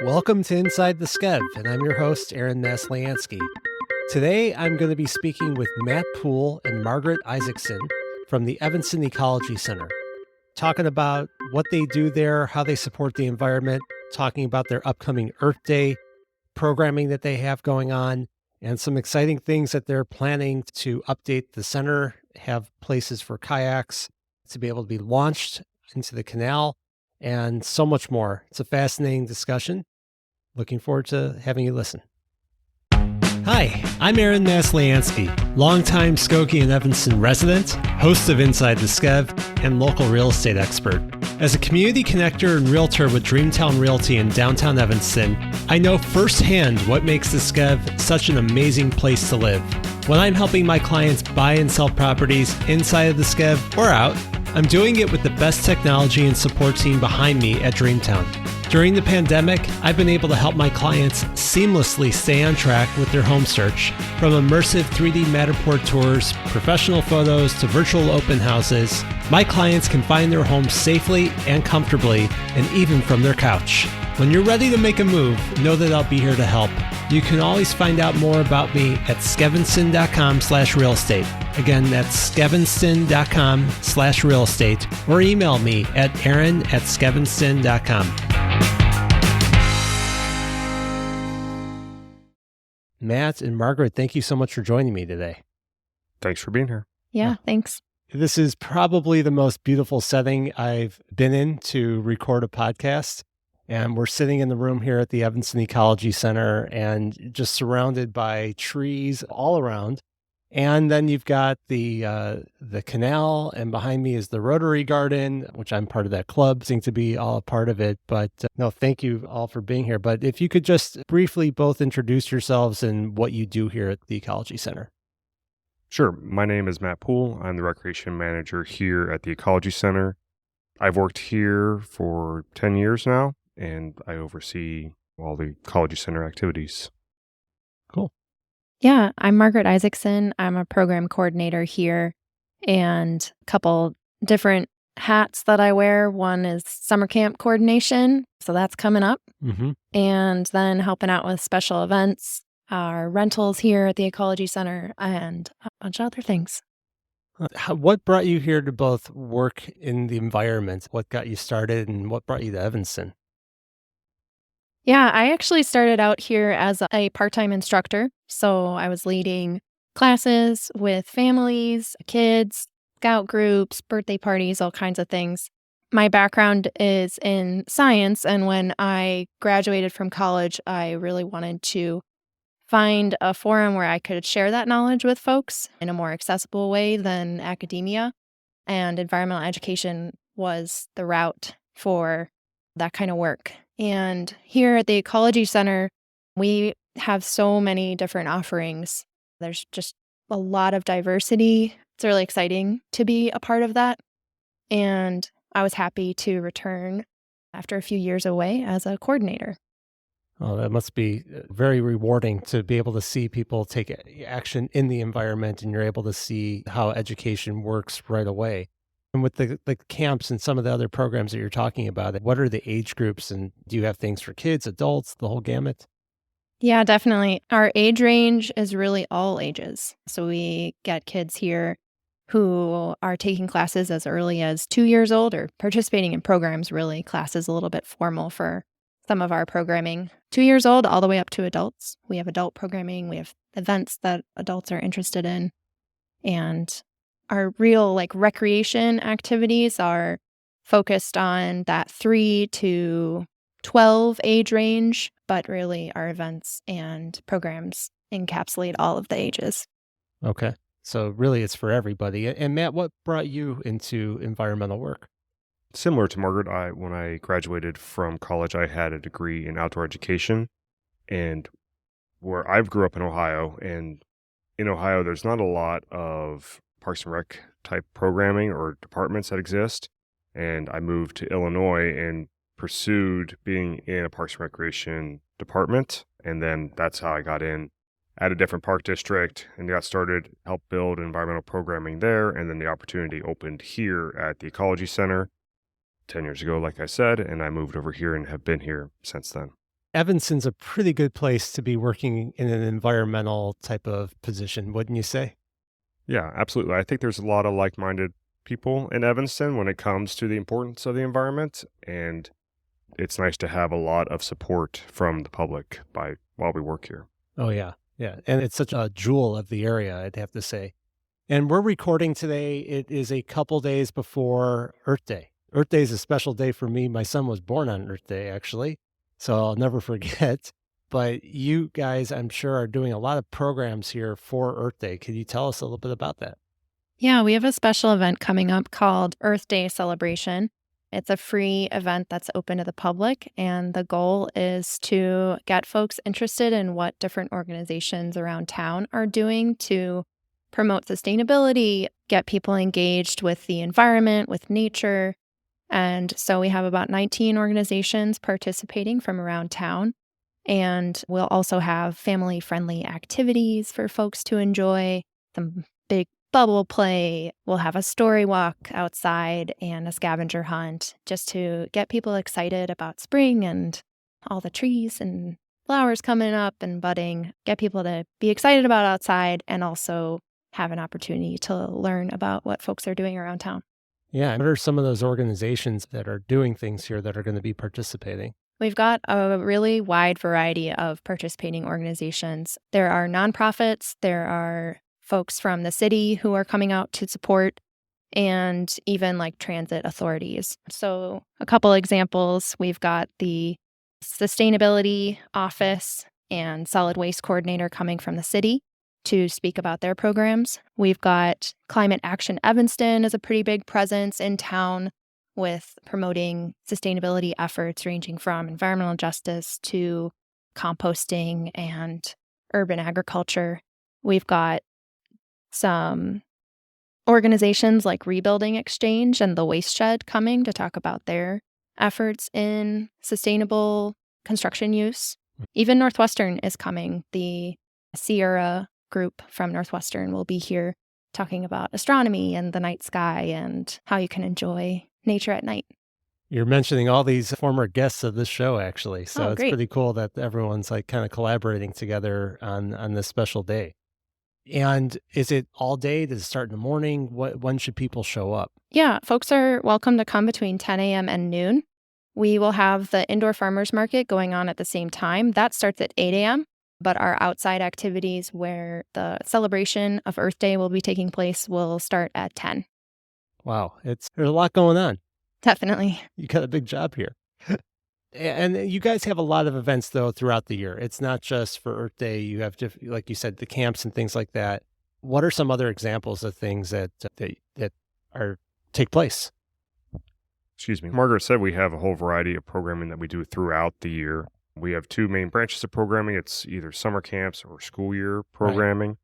Welcome to Inside the Skev, and I'm your host, Aaron Masliansky. Today, I'm going to be speaking with Matt Poole and Margaret Isaacson from the Evanston Ecology Center, talking about what they do there, how they support the environment, talking about their upcoming Earth Day programming that they have going on, and some exciting things that they're planning to update the center, have places for kayaks to be able to be launched into the canal, and so much more. It's a fascinating discussion. Looking forward to having you listen. Hi, I'm Aaron Masliansky, longtime Skokie and Evanston resident, host of Inside the Skev, and local real estate expert. As a community connector and realtor with Dreamtown Realty in downtown Evanston, I know firsthand what makes the Skev such an amazing place to live. When I'm helping my clients buy and sell properties inside of the Skev or out, I'm doing it with the best technology and support team behind me at Dreamtown. During the pandemic, I've been able to help my clients seamlessly stay on track with their home search. From immersive 3D Matterport tours, professional photos, to virtual open houses, my clients can find their homes safely and comfortably, and even from their couch. When you're ready to make a move, know that I'll be here to help. You can always find out more about me at skevinston.com/real estate. Again, that's skevinston.com/real estate, or email me at aaron@skevinston.com. Matt and Margaret, thank you so much for joining me today. Thanks for being here. Yeah, thanks. This is probably the most beautiful setting I've been in to record a podcast. And we're sitting in the room here at the Evanston Ecology Center and just surrounded by trees all around. And then you've got the canal, and behind me is the Rotary Garden, which I'm part of that club, seem to be all a part of it. But no, thank you all for being here. But if you could just briefly both introduce yourselves and what you do here at the Ecology Center. Sure. My name is Matt Poole. I'm the recreation manager here at the Ecology Center. I've worked here for 10 years now, and I oversee all the Ecology Center activities. Cool. Yeah, I'm Margaret Isaacson. I'm a program coordinator here, and a couple different hats that I wear. One is summer camp coordination, so that's coming up. Mm-hmm. And then helping out with special events, our rentals here at the Ecology Center, and a bunch of other things. What brought you here to both work in the environment? What got you started, and what brought you to Evanston? Yeah, I actually started out here as a part-time instructor. So I was leading classes with families, kids, scout groups, birthday parties, all kinds of things. My background is in science, and when I graduated from college, I really wanted to find a forum where I could share that knowledge with folks in a more accessible way than academia. And environmental education was the route for that kind of work. And here at the Ecology Center, we have so many different offerings. There's just a lot of diversity. It's really exciting to be a part of that. And I was happy to return after a few years away as a coordinator. Oh, that must be very rewarding to be able to see people take action in the environment, and you're able to see how education works right away. And with the camps and some of the other programs that you're talking about, what are the age groups, and do you have things for kids, adults, the whole gamut? Yeah, definitely. Our age range is really all ages. So we get kids here who are taking classes as early as 2 years old, or participating in programs, really. Class is a little bit formal for some of our programming. 2 years old all the way up to adults. We have adult programming. We have events that adults are interested in. And our real recreation activities are focused on that 3 to 12 age range, but really our events and programs encapsulate all of the ages. Okay. So really it's for everybody. And Matt, what brought you into environmental work? Similar to Margaret, when I graduated from college, I had a degree in outdoor education. And where I grew up in Ohio, and in Ohio, there's not a lot of Parks and Rec type programming or departments that exist. And I moved to Illinois and pursued being in a Parks and Recreation department. And then that's how I got in at a different park district and got started, helped build environmental programming there. And then the opportunity opened here at the Ecology Center 10 years ago, like I said, and I moved over here and have been here since then. Evanston's a pretty good place to be working in an environmental type of position, wouldn't you say? Yeah, absolutely. I think there's a lot of like-minded people in Evanston when it comes to the importance of the environment, and it's nice to have a lot of support from the public while we work here. Oh, yeah. Yeah. And it's such a jewel of the area, I'd have to say. And we're recording today. It is a couple days before Earth Day. Earth Day is a special day for me. My son was born on Earth Day, actually, so I'll never forget. But you guys, I'm sure, are doing a lot of programs here for Earth Day. Can you tell us a little bit about that? Yeah, we have a special event coming up called Earth Day Celebration. It's a free event that's open to the public, and the goal is to get folks interested in what different organizations around town are doing to promote sustainability, get people engaged with the environment, with nature. And so we have about 19 organizations participating from around town. And we'll also have family-friendly activities for folks to enjoy, some big bubble play. We'll have a story walk outside and a scavenger hunt just to get people excited about spring and all the trees and flowers coming up and budding, get people to be excited about outside and also have an opportunity to learn about what folks are doing around town. Yeah. What are some of those organizations that are doing things here that are going to be participating? We've got a really wide variety of participating organizations. There are nonprofits, there are folks from the city who are coming out to support, and even like transit authorities. So a couple examples, we've got the Sustainability Office and Solid Waste Coordinator coming from the city to speak about their programs. We've got Climate Action Evanston as a pretty big presence in town with promoting sustainability efforts ranging from environmental justice to composting and urban agriculture. We've got some organizations like Rebuilding Exchange and the Waste Shed coming to talk about their efforts in sustainable construction use. Even Northwestern is coming. The Sierra group from Northwestern will be here talking about astronomy and the night sky and how you can enjoy nature at night. You're mentioning all these former guests of this show, actually. So it's great. pretty cool that everyone's like kind of collaborating together on this special day. And is it all day? Does it start in the morning? When should people show up? Yeah, folks are welcome to come between 10 a.m. and noon. We will have the indoor farmers market going on at the same time. That starts at 8 a.m., but our outside activities where the celebration of Earth Day will be taking place will start at 10. Wow, there's a lot going on. Definitely. You got a big job here. And you guys have a lot of events, though, throughout the year. It's not just for Earth Day. You have, like you said, the camps and things like that. What are some other examples of things that take place? Excuse me. Margaret said we have a whole variety of programming that we do throughout the year. We have two main branches of programming. It's either summer camps or school year programming. Right.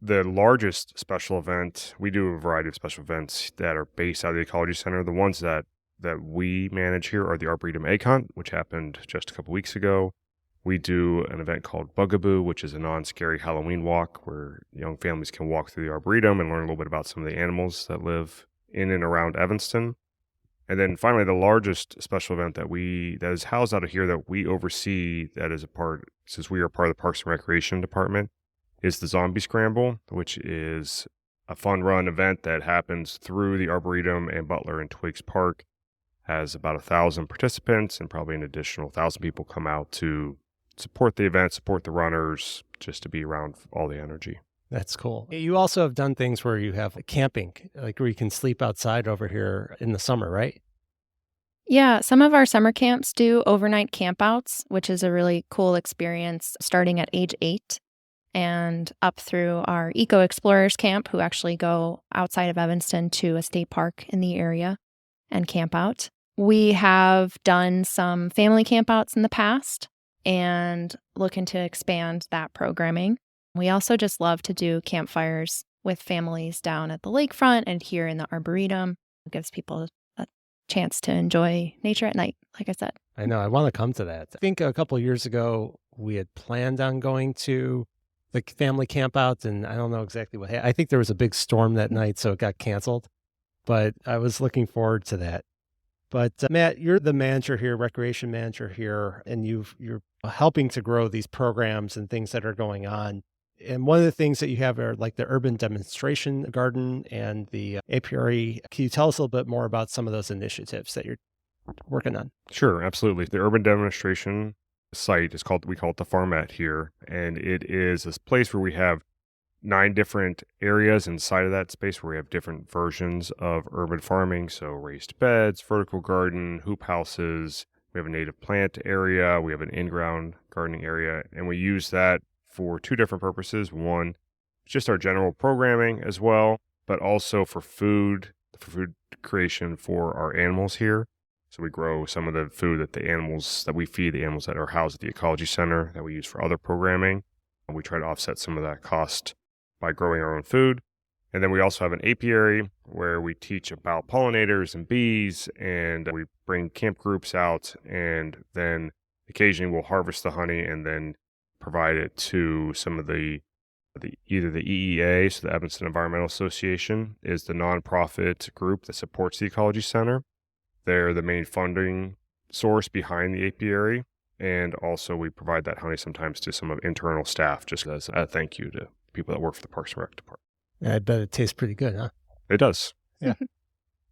The largest special event, we do a variety of special events that are based out of the Ecology Center. The ones that we manage here are the Arboretum Egg Hunt, which happened just a couple weeks ago. We do an event called Bugaboo, which is a non-scary Halloween walk where young families can walk through the Arboretum and learn a little bit about some of the animals that live in and around Evanston. And then finally, the largest special event that is housed out of here that we oversee, since we are part of the Parks and Recreation Department, is the Zombie Scramble, which is a fun run event that happens through the Arboretum and Butler and Twiggs Park. Has about 1,000 participants and probably an additional 1,000 people come out to support the event, support the runners, just to be around all the energy. That's cool. You also have done things where you have camping, like where you can sleep outside over here in the summer, right? Yeah, some of our summer camps do overnight campouts, which is a really cool experience starting at age 8 and up through our Eco Explorers camp, who actually go outside of Evanston to a state park in the area and camp out. We have done some family campouts in the past and looking to expand that programming. We also just love to do campfires with families down at the lakefront and here in the Arboretum. It gives people a chance to enjoy nature at night, like I said. I know. I want to come to that. I think a couple of years ago, we had planned on going to the family campout, and I don't know exactly what happened. I think there was a big storm that night, so it got canceled. But I was looking forward to that. But Matt, you're the manager here, recreation manager here, and you're helping to grow these programs and things that are going on. And one of the things that you have are like the urban demonstration garden and the apiary. Can you tell us a little bit more about some of those initiatives that you're working on? Sure, absolutely. The urban demonstration site is we call it the Farmette here. And it is this place where we have 9 different areas inside of that space where we have different versions of urban farming. So raised beds, vertical garden, hoop houses. We have a native plant area. We have an in-ground gardening area. And we use that for 2 different purposes. One, just our general programming as well, but also for food creation for our animals here. So we grow some of the food that we feed the animals that are housed at the Ecology Center that we use for other programming. And we try to offset some of that cost by growing our own food. And then we also have an apiary where we teach about pollinators and bees, and we bring camp groups out, and then occasionally we'll harvest the honey and then provide it to some of either the EEA, so the Evanston Environmental Association, is the nonprofit group that supports the Ecology Center. They're the main funding source behind the apiary, and also we provide that honey sometimes to some of internal staff, just as a thank you to people that work for the Parks and Rec department. I bet it tastes pretty good, huh? It does. Yeah.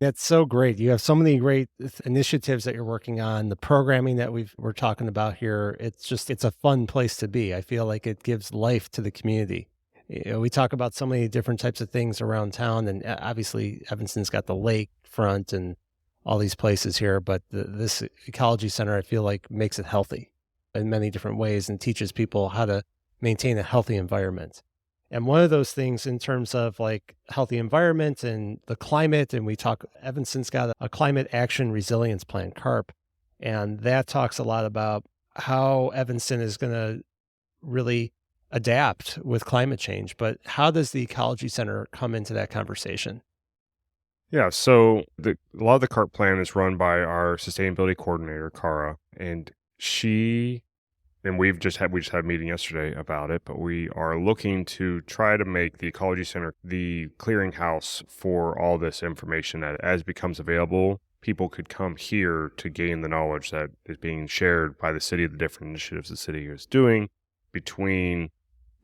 That's so great. You have so many great initiatives that you're working on. The programming that we're talking about here, it's a fun place to be. I feel like it gives life to the community. We talk about so many different types of things around town, and obviously Evanston's got the lake front and all these places here, but this ecology center, I feel like, makes it healthy in many different ways and teaches people how to maintain a healthy environment. And one of those things in terms of like healthy environment and the climate, and Evanston's got a climate action resilience plan, CARP, and that talks a lot about how Evanston is going to really adapt with climate change. But how does the Ecology Center come into that conversation? Yeah, so a lot of the CARP plan is run by our sustainability coordinator, Cara, and we just had a meeting yesterday about it, but we are looking to try to make the Ecology Center the clearinghouse for all this information that as it becomes available, people could come here to gain the knowledge that is being shared by the city, the different initiatives the city is doing between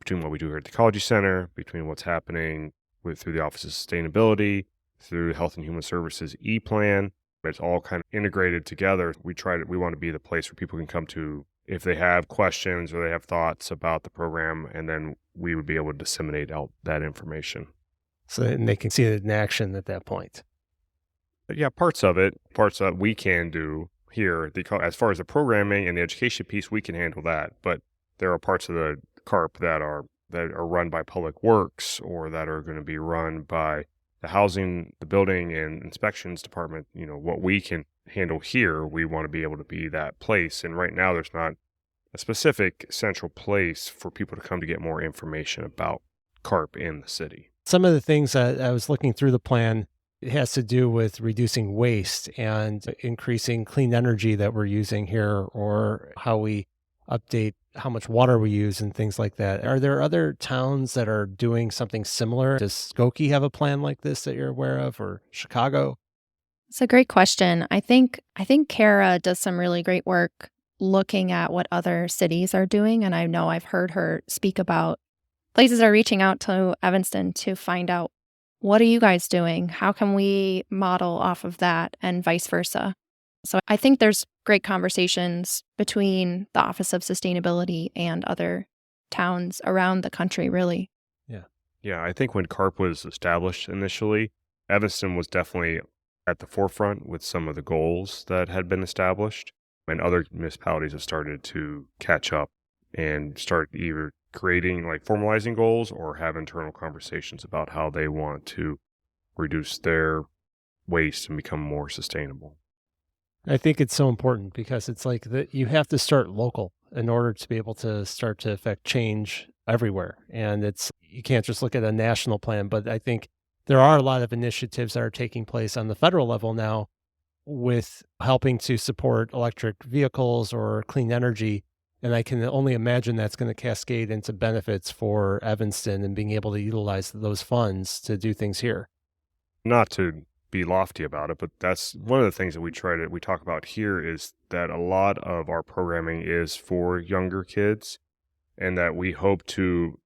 what we do here at the Ecology Center, between what's happening through the Office of Sustainability, through Health and Human Services E-Plan. It's all kind of integrated together. We want to be the place where people can come to if they have questions or they have thoughts about the program, and then we would be able to disseminate out that information. So they can see it in action at that point. But yeah, parts of it we can do here. As far as the programming and the education piece, we can handle that. But there are parts of the CARP that are run by Public Works, or that are going to be run by the housing, the building and inspections department. What we can handle here, we want to be able to be that place. And right now there's not a specific central place for people to come to get more information about CARP in the city. Some of the things that I was looking through the plan, it has to do with reducing waste and increasing clean energy that we're using here, or how we update how much water we use and things like that. Are there other towns that are doing something similar? Does Skokie have a plan like this that you're aware of, or Chicago? It's a great question. I think Kara does some really great work looking at what other cities are doing. And I know I've heard her speak about places are reaching out to Evanston to find out, what are you guys doing? How can we model off of that, and vice versa? So I think there's great conversations between the Office of Sustainability and other towns around the country, really. Yeah, I think when CARP was established initially, Evanston was definitely at the forefront with some of the goals that had been established, and other municipalities have started to catch up and start either creating, formalizing goals, or have internal conversations about how they want to reduce their waste and become more sustainable. I think it's so important because it's like that you have to start local in order to be able to start to affect change everywhere. And you can't just look at a national plan, but I think there are a lot of initiatives that are taking place on the federal level now with helping to support electric vehicles or clean energy. And I can only imagine that's going to cascade into benefits for Evanston and being able to utilize those funds to do things here. Not to be lofty about it, but that's one of the things that we talk about here is that a lot of our programming is for younger kids, and that we hope to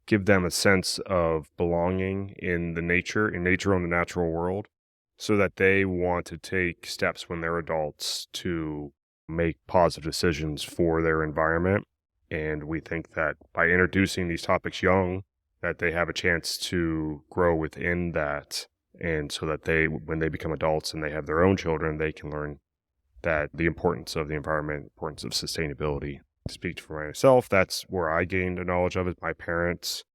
give them a sense of belonging in nature on the natural world, so that they want to take steps when they're adults to make positive decisions for their environment. And we think that by introducing these topics young, that they have a chance to grow within that. And so that when they become adults and they have their own children, they can learn that the importance of the environment, importance of sustainability. To speak for myself, that's where I gained a knowledge of it. My parents,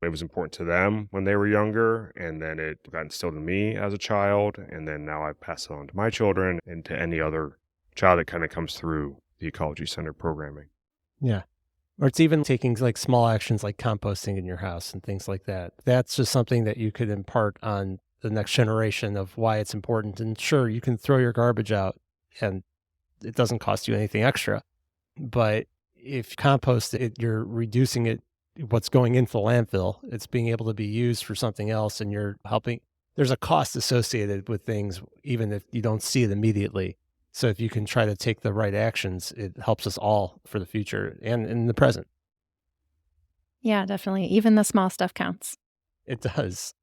it was important to them when they were younger, and then it got instilled in me as a child, and then now I pass it on to my children and to any other child that kind of comes through the Ecology Center programming. Yeah. Or it's even taking like small actions like composting in your house and things like that. That's just something that you could impart on the next generation of why it's important. And sure, you can throw your garbage out and it doesn't cost you anything extra. But if you compost it, you're reducing it, what's going into the landfill. It's being able to be used for something else, and you're helping. There's a cost associated with things, even if you don't see it immediately. So if you can try to take the right actions, it helps us all for the future and in the present. Yeah, definitely. Even the small stuff counts. It does.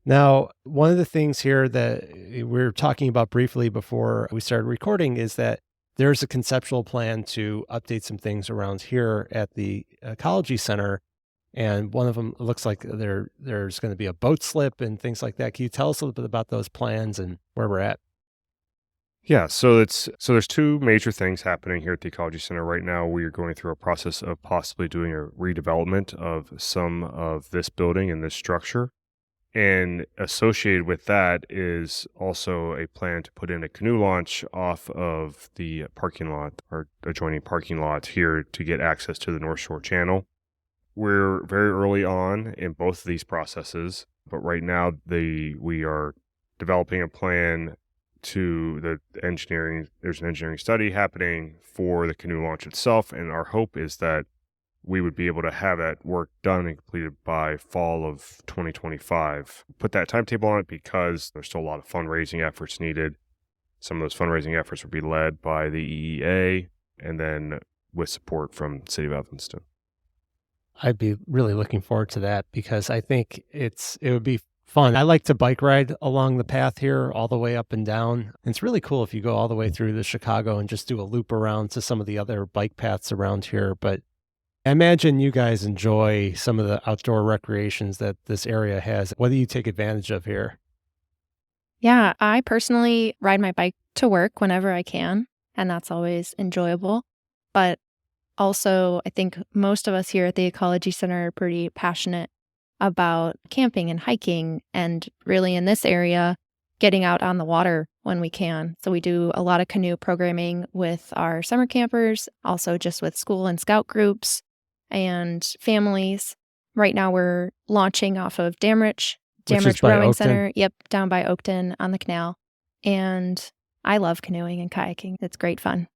Now, one of the things here that we were talking about briefly before we started recording is that there's a conceptual plan to update some things around here at the Ecology Center. And one of them looks like there's going to be a boat slip and things like that. Can you tell us a little bit about those plans and where we're at? Yeah, so there's two major things happening here at the Ecology Center right now. We are going through a process of possibly doing a redevelopment of some of this building and this structure. And associated with that is also a plan to put in a canoe launch off of the parking lot or adjoining parking lot here to get access to the North Shore Channel. We're very early on in both of these processes, but right now we are developing a plan to there's an engineering study happening for the canoe launch itself, and our hope is that we would be able to have that work done and completed by fall of 2025. Put that timetable on it because there's still a lot of fundraising efforts needed. Some of those fundraising efforts would be led by the EEA and then with support from City of Evanston. I'd be really looking forward to that because I think it would be fun. I like to bike ride along the path here all the way up and down. And it's really cool if you go all the way through to Chicago and just do a loop around to some of the other bike paths around here. But I imagine you guys enjoy some of the outdoor recreations that this area has. What do you take advantage of here? Yeah, I personally ride my bike to work whenever I can, and that's always enjoyable. But also, I think most of us here at the Ecology Center are pretty passionate about camping and hiking, and really in this area, getting out on the water when we can. So we do a lot of canoe programming with our summer campers, also just with school and scout groups and families. Right now we're launching off of Damrich Rowing Center. Yep, down by Oakton on the canal. And I love canoeing and kayaking. It's great fun.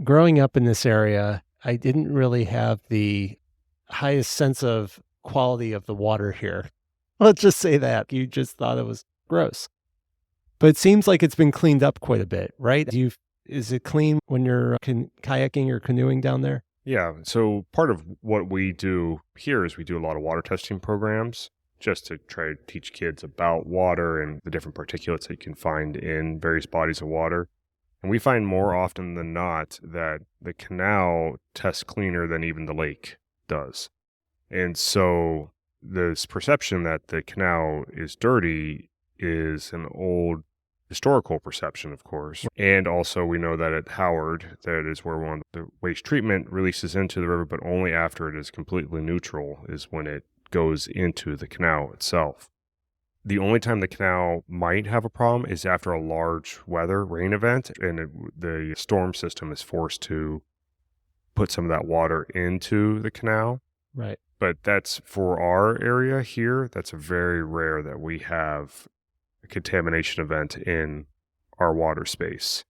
Growing up in this area, I didn't really have the highest sense of quality of the water here. Let's just say that. You just thought it was gross. But it seems like it's been cleaned up quite a bit, right? Is it clean when you're kayaking or canoeing down there? Yeah, so part of what we do here is we do a lot of water testing programs just to try to teach kids about water and the different particulates that you can find in various bodies of water. And we find more often than not that the canal tests cleaner than even the lake does. And so this perception that the canal is dirty is an old historical perception, of course. And also we know that at Howard, that is where one of the waste treatment releases into the river, but only after it is completely neutral is when it goes into the canal itself. The only time the canal might have a problem is after a large rain event, and the storm system is forced to put some of that water into the canal. Right. But that's for our area here, that's very rare that we have a contamination event in our water space.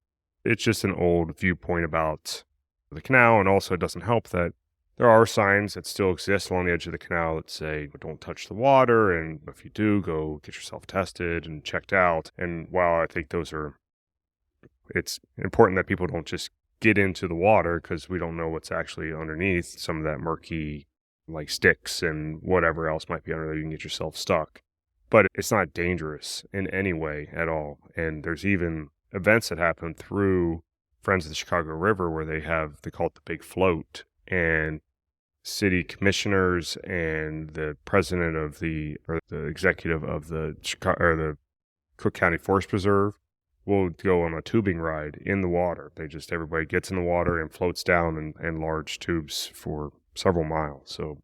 It's just an old viewpoint about the canal, and also it doesn't help that There are signs that still exist along the edge of the canal that say, don't touch the water, and if you do, go get yourself tested and checked out. And while I think it's important that people don't just get into the water because we don't know what's actually underneath some of that murky, like sticks and whatever else might be under there, you can get yourself stuck. But it's not dangerous in any way at all. And there's even events that happen through Friends of the Chicago River where they call it the Big Float, and city commissioners and the president or the executive of the Cook County Forest Preserve will go on a tubing ride in the water. Everybody gets in the water and floats down in large tubes for several miles. So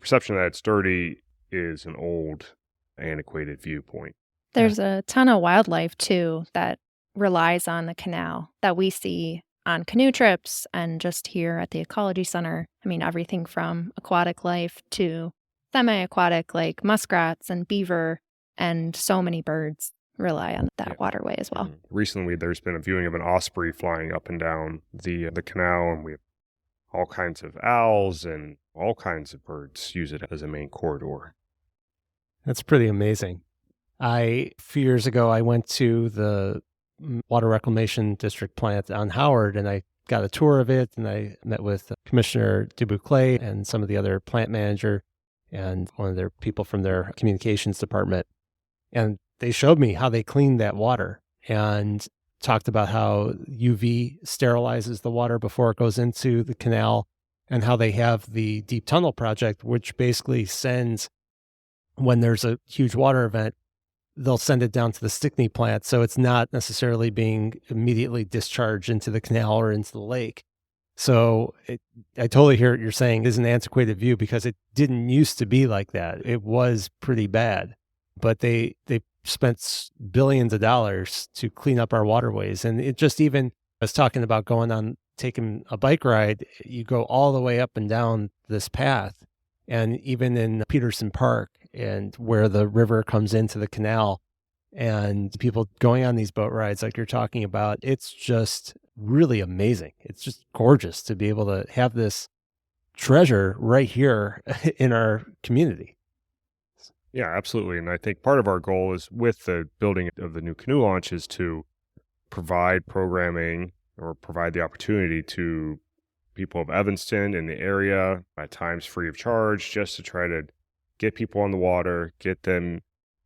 perception that it's dirty is an old, antiquated viewpoint. There's a ton of wildlife too that relies on the canal that we see on canoe trips and just here at the Ecology Center. I mean, everything from aquatic life to semi-aquatic like muskrats and beaver, and so many birds rely on that waterway as well. Recently, there's been a viewing of an osprey flying up and down the canal, and we have all kinds of owls and all kinds of birds use it as a main corridor. That's pretty amazing. A few years ago, I went to the Water Reclamation District plant on Howard, and I got a tour of it, and I met with Commissioner Dubuclet and some of the other plant manager and one of their people from their communications department. And they showed me how they cleaned that water and talked about how UV sterilizes the water before it goes into the canal, and how they have the Deep Tunnel Project, which basically sends, when there's a huge water event, they'll send it down to the Stickney plant. So it's not necessarily being immediately discharged into the canal or into the lake. So I totally hear what you're saying. It is an antiquated view because it didn't used to be like that. It was pretty bad, but they spent billions of dollars to clean up our waterways. And it just even, I was talking about taking a bike ride, you go all the way up and down this path. And even in Peterson Park, and where the river comes into the canal, and people going on these boat rides like you're talking about, it's just really amazing. It's just gorgeous to be able to have this treasure right here in our community. Yeah, absolutely. And I think part of our goal is with the building of the new canoe launch is to provide programming or provide the opportunity to people of Evanston in the area, at times free of charge, just to try to get people on the water, give them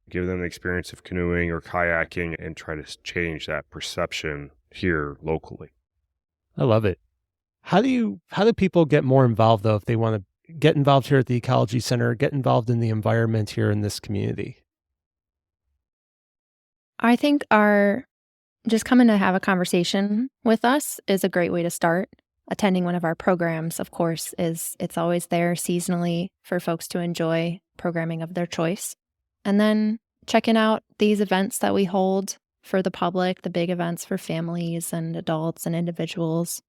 the experience of canoeing or kayaking, and try to change that perception here locally. I love it. How do people get more involved, though, if they want to get involved here at the Ecology Center, get involved in the environment here in this community? I think just coming to have a conversation with us is a great way to start. Attending one of our programs, of course, it's always there seasonally for folks to enjoy programming of their choice. And then checking out these events that we hold for the public, the big events for families and adults and individuals.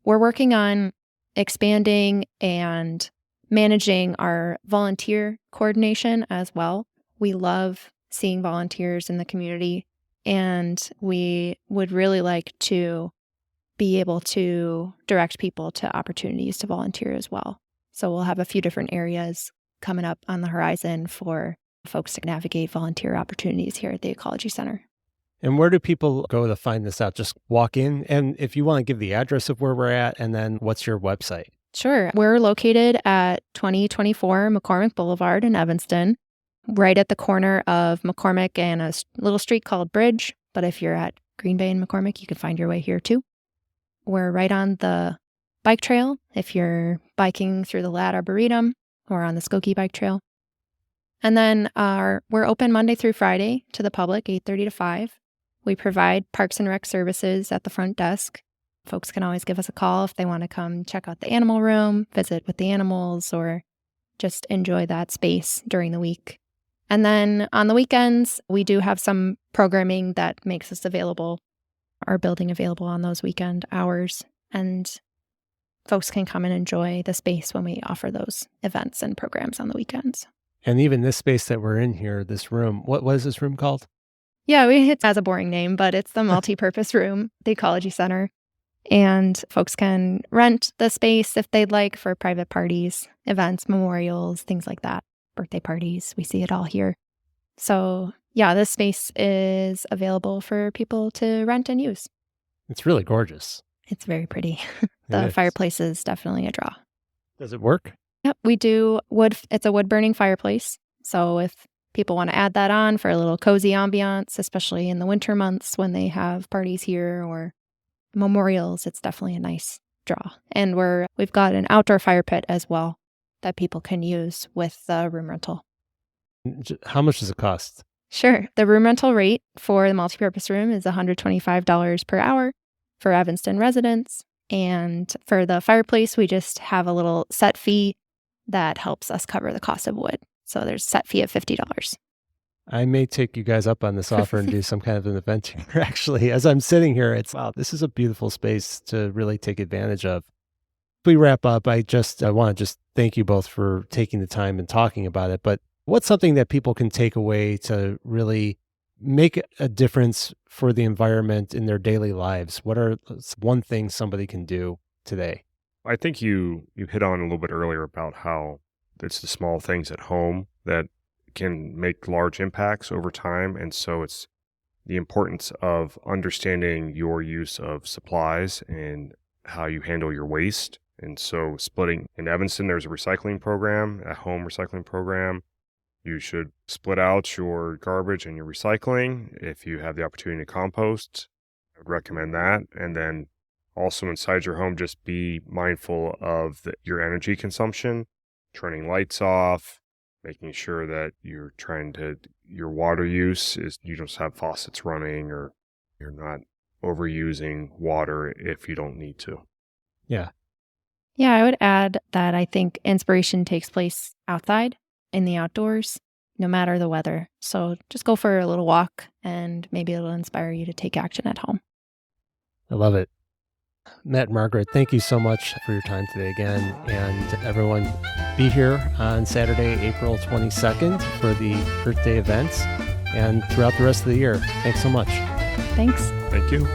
We're working on expanding and managing our volunteer coordination as well. We love seeing volunteers in the community, and we would really like to be able to direct people to opportunities to volunteer as well. So we'll have a few different areas coming up on the horizon for folks to navigate volunteer opportunities here at the Ecology Center. And where do people go to find this out? Just walk in? And if you want to give the address of where we're at, and then what's your website? Sure. We're located at 2024 McCormick Boulevard in Evanston, right at the corner of McCormick and a little street called Bridge. But if you're at Green Bay and McCormick, you can find your way here too. We're right on the bike trail if you're biking through the Lat Arboretum or on the Skokie Bike Trail. And then we're open Monday through Friday to the public, 8:30 to 5. We provide Parks and Rec services at the front desk. Folks can always give us a call if they want to come check out the animal room, visit with the animals, or just enjoy that space during the week. And then on the weekends, we do have some programming that makes us available, our building available on those weekend hours. And folks can come and enjoy the space when we offer those events and programs on the weekends. And even this space that we're in here, this room, what is this room called? Yeah, it has a boring name, but it's the multi-purpose room, the Ecology Center. And folks can rent the space if they'd like for private parties, events, memorials, things like that, birthday parties. We see it all here. So yeah, this space is available for people to rent and use. It's really gorgeous. It's very pretty. It The is. fireplace is definitely a draw. Does it work? Yep, we do wood. It's a wood burning fireplace. So if people want to add that on for a little cozy ambiance, especially in the winter months when they have parties here or memorials, it's definitely a nice draw. And we've got an outdoor fire pit as well that people can use with the room rental. How much does it cost? Sure. The room rental rate for the multipurpose room is $125 per hour for Evanston residents. And for the fireplace, we just have a little set fee that helps us cover the cost of wood. So there's a set fee of $50. I may take you guys up on this offer and do some kind of an event here. Actually, as I'm sitting here, wow, this is a beautiful space to really take advantage of. If we wrap up, I want to just thank you both for taking the time and talking about it. But what's something that people can take away to really make a difference for the environment in their daily lives? What are one thing somebody can do today? I think you hit on a little bit earlier about how it's the small things at home that can make large impacts over time. And so it's the importance of understanding your use of supplies and how you handle your waste. And so splitting in Evanston, there's a recycling program, a home recycling program. You should split out your garbage and your recycling. If you have the opportunity to compost, I would recommend that. And then also inside your home, just be mindful of your energy consumption, turning lights off, making sure that your water use is, you don't have faucets running or you're not overusing water if you don't need to. Yeah. Yeah, I would add that I think inspiration takes place outside, in the outdoors, no matter the weather. So just go for a little walk and maybe it'll inspire you to take action at home. I love it. Matt and Margaret, thank you so much for your time today again. And everyone, be here on Saturday, April 22nd for the Earth Day events and throughout the rest of the year. Thanks so much. Thanks. Thank you.